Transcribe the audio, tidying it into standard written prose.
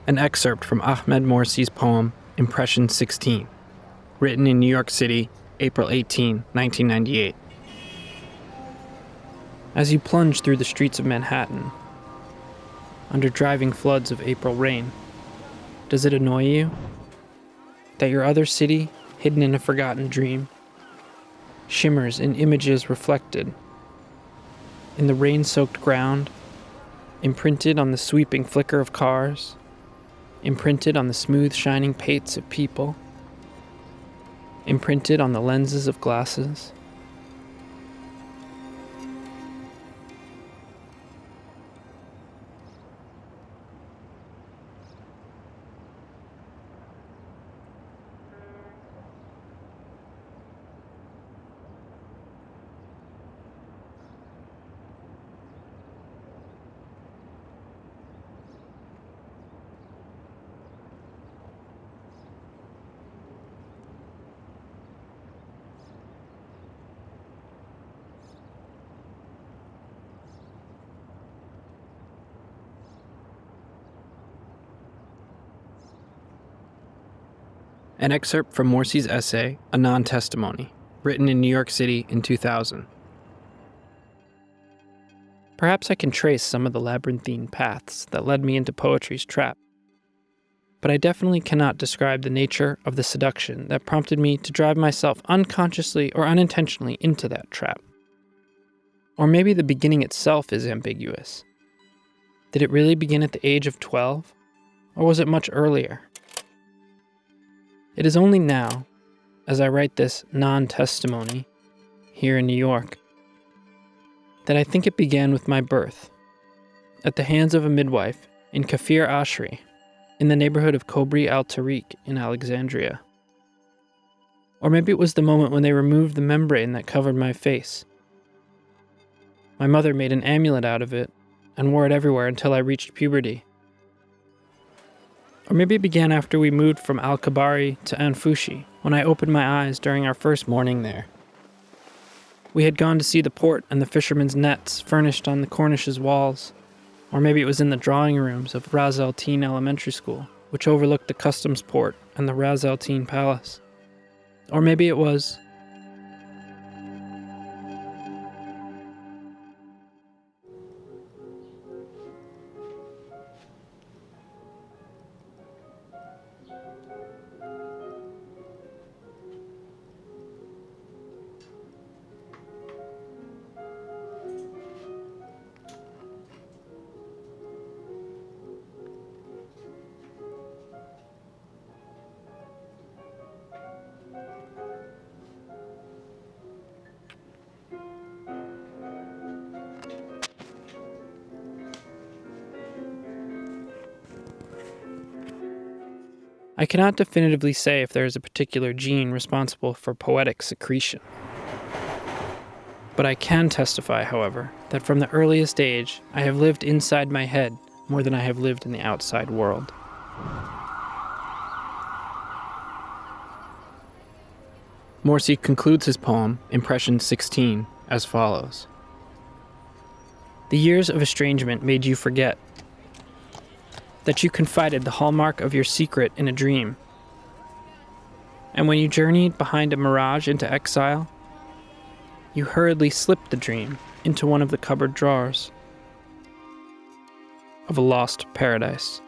An excerpt from Ahmed Morsi's poem, Impression 16, written in New York City, April 18, 1998. As you plunge through the streets of Manhattan, under driving floods of April rain, does it annoy you that your other city, hidden in a forgotten dream, shimmers in images reflected in the rain-soaked ground, imprinted on the sweeping flicker of cars, imprinted on the smooth shining pates of people, imprinted on the lenses of glasses? An excerpt from Morsi's essay, A Non-Testimony, written in New York City in 2000. Perhaps I can trace some of the labyrinthine paths that led me into poetry's trap, but I definitely cannot describe the nature of the seduction that prompted me to drive myself unconsciously or unintentionally into that trap. Or maybe the beginning itself is ambiguous. Did it really begin at the age of 12? Or was it much earlier? It is only now, as I write this non-testimony here in New York, that I think it began with my birth, at the hands of a midwife in Kafir Ashri, in the neighborhood of Kobri al-Tariq in Alexandria. Or maybe it was the moment when they removed the membrane that covered my face. My mother made an amulet out of it and wore it everywhere until I reached puberty. Or maybe it began after we moved from Al-Kabari to Anfushi, when I opened my eyes during our first morning there. We had gone to see the port and the fishermen's nets furnished on the Cornish's walls. Or maybe it was in the drawing rooms of Ras El Tin Elementary School, which overlooked the customs port and the Ras El Tin Palace. Or maybe it was... I cannot definitively say if there is a particular gene responsible for poetic secretion. But I can testify, however, that from the earliest age, I have lived inside my head more than I have lived in the outside world. Morsi concludes his poem, Impression 16, as follows. The years of estrangement made you forget that you confided the hallmark of your secret in a dream. And when you journeyed behind a mirage into exile, you hurriedly slipped the dream into one of the cupboard drawers of a lost paradise.